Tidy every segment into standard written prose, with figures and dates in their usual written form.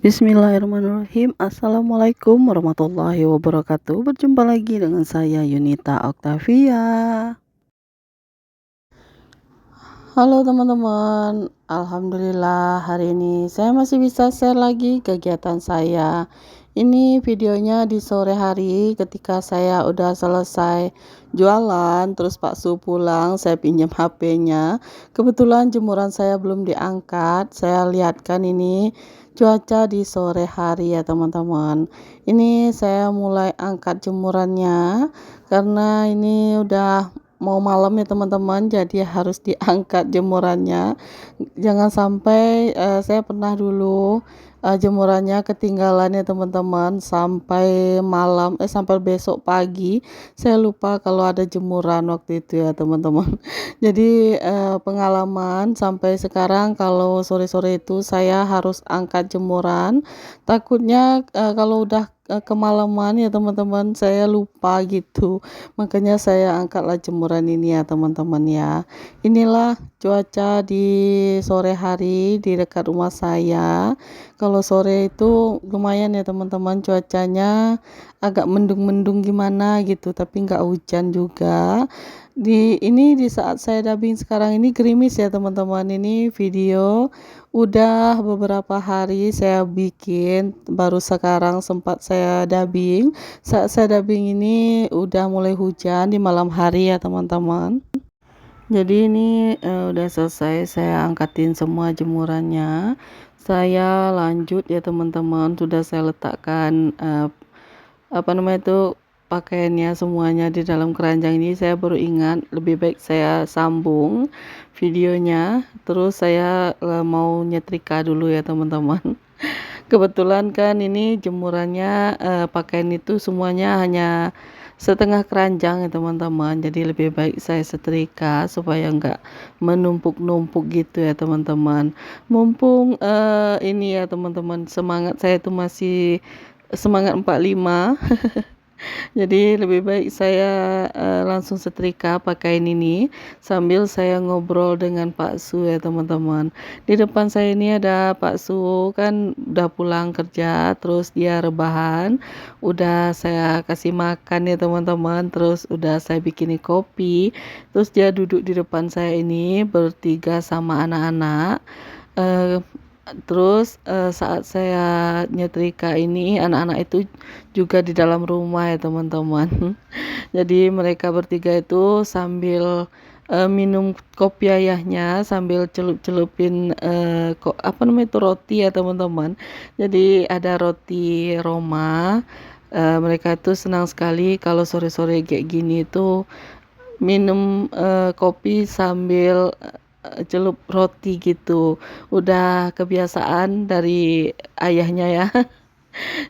Bismillahirrahmanirrahim. Assalamualaikum warahmatullahi wabarakatuh. Berjumpa lagi dengan saya Yunita Oktavia. Halo teman-teman, alhamdulillah hari ini saya masih bisa share lagi kegiatan saya. Ini videonya di sore hari ketika saya udah selesai jualan, terus Pak Su pulang, saya pinjam HP-nya. Kebetulan jemuran saya belum diangkat. Saya lihatkan ini cuaca di sore hari ya teman-teman. Ini saya mulai angkat jemurannya karena ini udah mau malam ya teman-teman, jadi harus diangkat jemurannya. Jangan sampai saya pernah dulu jemurannya ketinggalan ya teman-teman, sampai malam sampai besok pagi saya lupa kalau ada jemuran waktu itu ya teman-teman. Jadi pengalaman sampai sekarang kalau sore-sore itu saya harus angkat jemuran, takutnya kalau udah kemalaman ya teman-teman saya lupa gitu. Makanya saya angkatlah jemuran ini ya teman-teman ya. Inilah cuaca di sore hari di dekat rumah saya. Kalau sore itu lumayan ya teman-teman, cuacanya agak mendung-mendung gimana gitu, tapi nggak hujan juga. Di saat saya dubbing sekarang ini gerimis ya teman-teman. Ini video udah beberapa hari saya bikin, baru sekarang sempat saya dubbing. Saat saya dubbing ini udah mulai hujan di malam hari ya teman-teman. Jadi ini udah selesai saya angkatin semua jemurannya. Saya lanjut ya teman-teman, sudah saya letakkan pakaiannya semuanya di dalam keranjang. Ini saya baru ingat lebih baik saya sambung videonya, terus saya mau nyetrika dulu ya teman-teman. Kebetulan kan ini jemurannya pakaian itu semuanya hanya setengah keranjang ya teman-teman, jadi lebih baik saya setrika supaya enggak menumpuk-numpuk gitu ya teman-teman. Mumpung ini ya teman-teman, semangat saya itu masih semangat 45. Jadi lebih baik saya langsung setrika pakaian ini sambil saya ngobrol dengan Pak Su ya teman-teman. Di depan saya ini ada Pak Su, kan udah pulang kerja, terus dia rebahan, udah saya kasih makan ya teman-teman, terus udah saya bikinin kopi, terus dia duduk di depan saya ini bertiga sama anak-anak. Eh, Terus saat saya nyetrika ini anak-anak itu juga di dalam rumah ya teman-teman. Jadi mereka bertiga itu sambil minum kopi ayahnya, sambil celup-celupin roti ya teman-teman. Jadi ada roti Roma. Mereka itu senang sekali kalau sore-sore kayak gini itu minum kopi sambil celup roti gitu. Udah kebiasaan dari ayahnya ya.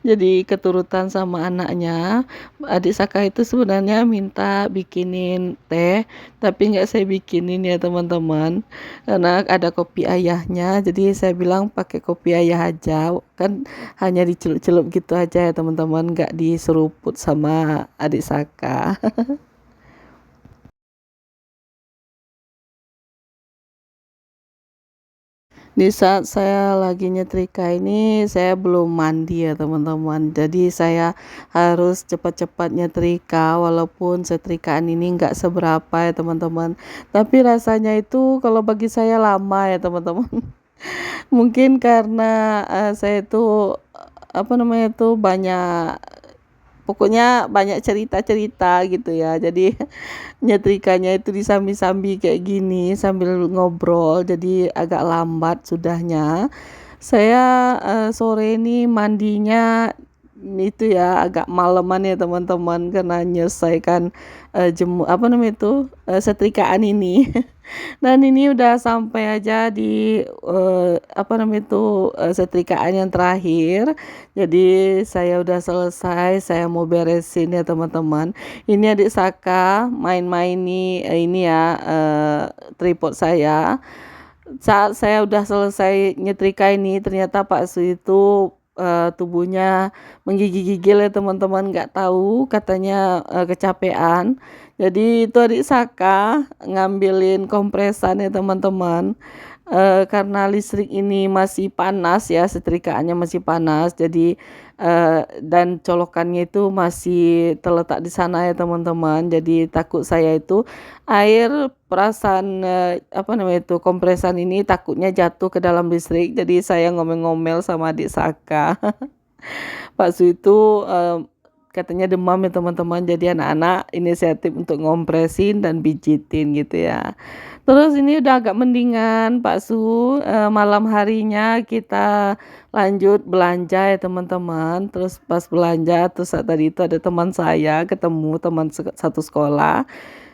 Jadi keturutan sama anaknya. Adik Saka itu sebenarnya minta bikinin teh, tapi nggak saya bikinin ya teman-teman. Karena ada kopi ayahnya, jadi saya bilang pakai kopi ayah aja. Kan hanya dicelup-celup gitu aja ya teman-teman, nggak diseruput sama adik Saka. Di saat saya lagi nyetrika ini, saya belum mandi ya teman-teman. Jadi saya harus cepat-cepat nyetrika, walaupun setrikaan ini nggak seberapa ya teman-teman. Tapi rasanya itu kalau bagi saya lama ya teman-teman. Mungkin karena saya itu banyak, pokoknya banyak cerita-cerita gitu ya. Jadi nyetrikanya itu disambi-sambi kayak gini sambil ngobrol, jadi agak lambat sudahnya. Saya sore ini mandinya itu ya agak maleman ya teman-teman, karena menyelesaikan setrikaan ini. Dan ini udah sampai aja di setrikaan yang terakhir. Jadi saya udah selesai, saya mau beresin ya teman-teman. Ini adik Saka main-main ini ya tripod saya. Saat saya udah selesai nyetrika ini, ternyata Pak Su itu tubuhnya menggigil-gigil ya teman-teman, nggak tahu katanya, kecapean. Jadi itu adik Saka ngambilin kompresan ya teman-teman, karena listrik ini masih panas ya, setrikaannya masih panas, jadi, dan colokannya itu masih terletak di sana ya teman-teman. Jadi takut saya itu air perasan, apa namanya itu, kompresan ini takutnya jatuh ke dalam listrik, jadi saya ngomel-ngomel sama adik Saka. Pak Su itu, katanya demam ya teman-teman, jadi anak-anak inisiatif untuk ngompresin dan pijitin gitu ya. Terus ini udah agak mendingan Pak Su, malam harinya kita lanjut belanja ya teman-teman. Terus pas belanja, terus tadi itu ada teman saya ketemu, teman satu sekolah.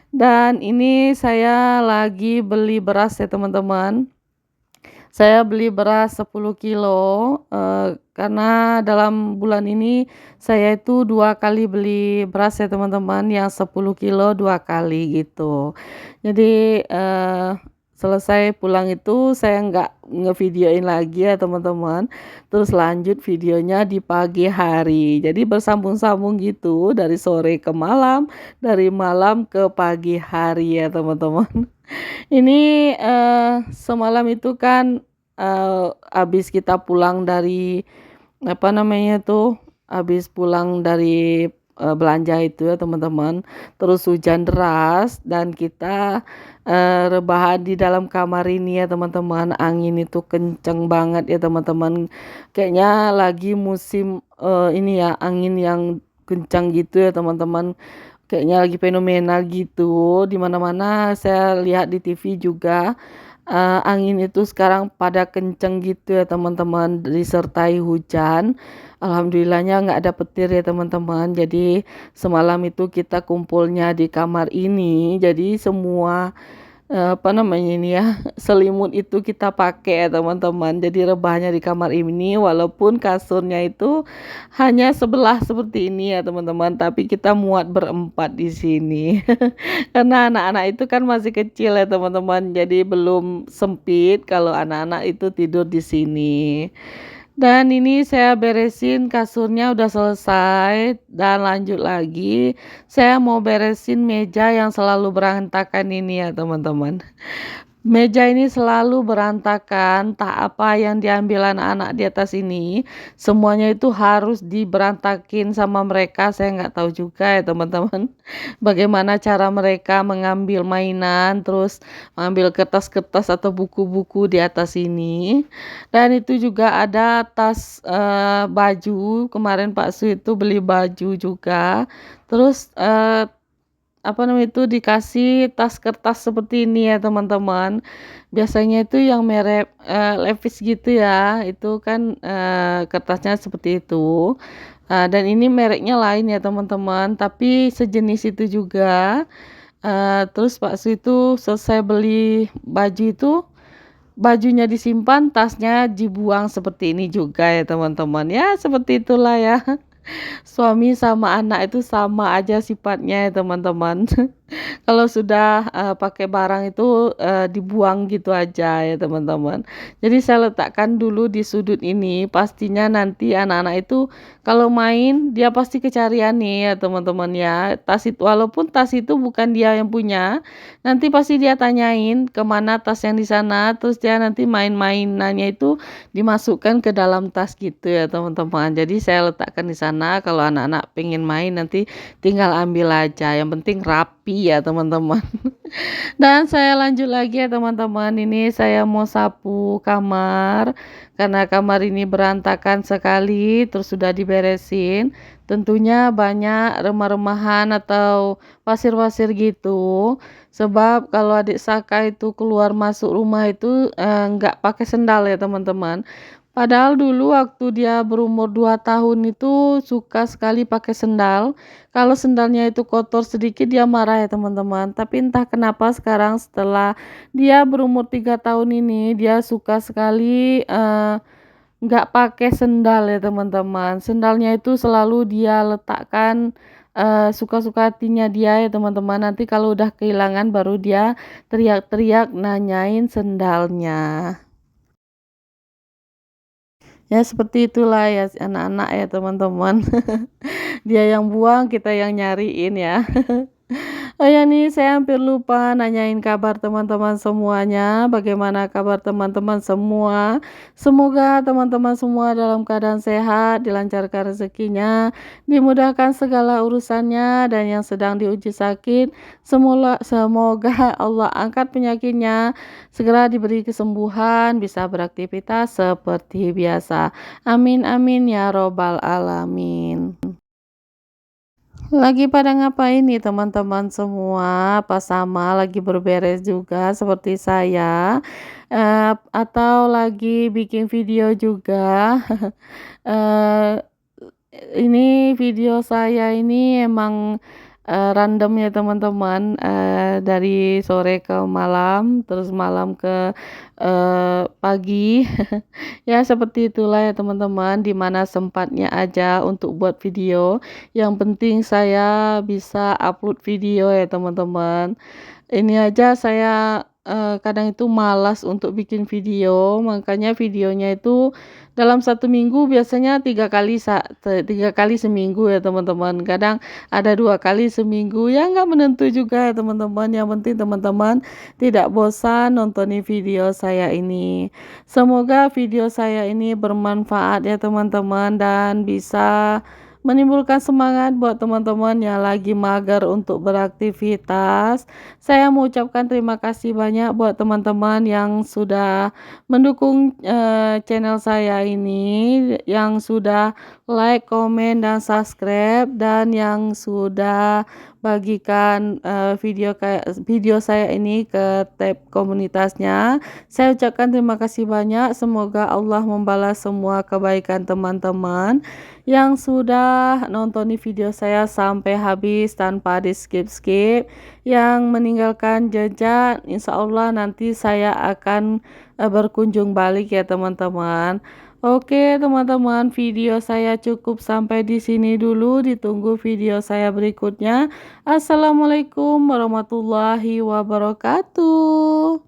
Dan ini saya lagi beli beras ya teman-teman. Saya beli beras 10 kilo, karena dalam bulan ini saya itu 2 kali beli beras ya teman-teman, yang 10 kilo 2 kali gitu. Jadi, selesai pulang itu saya nggak ngevideoin lagi ya teman-teman, terus lanjut videonya di pagi hari. Jadi bersambung-sambung gitu dari sore ke malam, dari malam ke pagi hari ya teman-teman. Ini, semalam itu kan, habis kita pulang dari, apa namanya tuh, habis pulang dari, belanja itu ya teman-teman, terus hujan deras dan kita, rebahan di dalam kamar ini ya teman-teman, angin itu kenceng banget ya teman-teman, kayaknya lagi musim, ini ya, angin yang kencang gitu ya teman-teman. Kayaknya lagi fenomenal gitu, di mana-mana saya lihat di TV juga, angin itu sekarang pada kenceng gitu ya teman-teman, disertai hujan. Alhamdulillahnya nggak ada petir ya teman-teman, jadi semalam itu kita kumpulnya di kamar ini, jadi semua, apa namanya ini ya, selimut itu kita pakai ya teman-teman. Jadi rebahnya di kamar ini walaupun kasurnya itu hanya sebelah seperti ini ya teman-teman, tapi kita muat berempat di sini. Karena anak-anak itu kan masih kecil ya teman-teman, jadi belum sempit kalau anak-anak itu tidur di sini. Dan ini saya beresin kasurnya udah selesai dan lanjut lagi, saya mau beresin meja yang selalu berantakan ini ya teman-teman. Meja ini selalu berantakan, tak apa yang diambil anak-anak di atas ini, semuanya itu harus diberantakin sama mereka. Saya nggak tahu juga ya teman-teman, bagaimana cara mereka mengambil mainan, terus mengambil kertas-kertas atau buku-buku di atas ini. Dan itu juga ada tas, baju, kemarin Pak Su itu beli baju juga, terus, apa namanya itu, dikasih tas kertas seperti ini ya teman-teman. Biasanya itu yang merek, Levi's gitu ya, itu kan, kertasnya seperti itu. Dan ini mereknya lain ya teman-teman, tapi sejenis itu juga. Terus Pak Su itu selesai beli baju itu, bajunya disimpan, tasnya dibuang seperti ini juga ya teman-teman. Ya seperti itulah ya. Suami sama anak itu sama aja sifatnya ya teman-teman. Kalau sudah, pakai barang itu, dibuang gitu aja ya teman-teman. Jadi saya letakkan dulu di sudut ini, pastinya nanti anak-anak itu kalau main dia pasti kecarian nih ya teman-teman ya. Tas itu walaupun tas itu bukan dia yang punya, nanti pasti dia tanyain kemana tas yang di sana, terus dia nanti main-mainannya itu dimasukkan ke dalam tas gitu ya teman-teman. Jadi saya letakkan di sana, kalau anak-anak pengen main nanti tinggal ambil aja, yang penting rapi ya teman-teman. Dan saya lanjut lagi ya teman-teman, ini saya mau sapu kamar, karena kamar ini berantakan sekali, terus sudah diberesin. Tentunya banyak remah-remahan atau pasir-pasir gitu. Sebab kalau adik Saka itu keluar masuk rumah itu, nggak pakai sendal ya teman-teman. Padahal dulu waktu dia berumur 2 tahun itu suka sekali pakai sendal. Kalau sendalnya itu kotor sedikit dia marah ya teman-teman. Tapi entah kenapa sekarang setelah dia berumur 3 tahun ini dia suka sekali, nggak pakai sendal ya teman-teman. Sendalnya itu selalu dia letakkan, suka-suka hatinya dia ya teman-teman. Nanti kalau udah kehilangan baru dia teriak-teriak nanyain sendalnya. Ya seperti itulah ya anak-anak ya teman-teman. Dia yang buang, kita yang nyariin ya. Oh ya nih, saya hampir lupa nanyain kabar teman-teman semuanya. Bagaimana kabar teman-teman semua? Semoga teman-teman semua dalam keadaan sehat, dilancarkan rezekinya, dimudahkan segala urusannya, dan yang sedang diuji sakit, semoga Allah angkat penyakitnya, segera diberi kesembuhan, bisa beraktivitas seperti biasa. Amin amin ya robbal alamin. Lagi pada ngapain nih teman-teman semua? Apa sama lagi berberes juga seperti saya? Atau lagi bikin video juga? Eee, ini video saya ini emang, random ya teman-teman, dari sore ke malam, terus malam ke, pagi. Ya seperti itulah ya teman-teman, di mana sempatnya aja untuk buat video, yang penting saya bisa upload video ya teman-teman. Ini aja saya, kadang itu malas untuk bikin video, makanya videonya itu dalam 1 minggu biasanya 3 kali seminggu ya teman-teman, kadang ada 2 kali seminggu, ya nggak menentu juga ya teman-teman, yang penting teman-teman tidak bosan nontonin video saya ini. Semoga video saya ini bermanfaat ya teman-teman dan bisa menimbulkan semangat buat teman-teman yang lagi mager untuk beraktivitas. Saya mau ucapkan terima kasih banyak buat teman-teman yang sudah mendukung, channel saya ini, yang sudah like, komen, dan subscribe, dan yang sudah bagikan, video saya ini ke tab komunitasnya. Saya ucapkan terima kasih banyak, semoga Allah membalas semua kebaikan teman-teman yang sudah nonton video saya sampai habis tanpa di-skip-skip, yang meninggalkan jejak, insya Allah nanti saya akan, berkunjung balik ya teman-teman. Oke teman-teman, video saya cukup sampai di sini dulu, ditunggu video saya berikutnya. Assalamualaikum warahmatullahi wabarakatuh.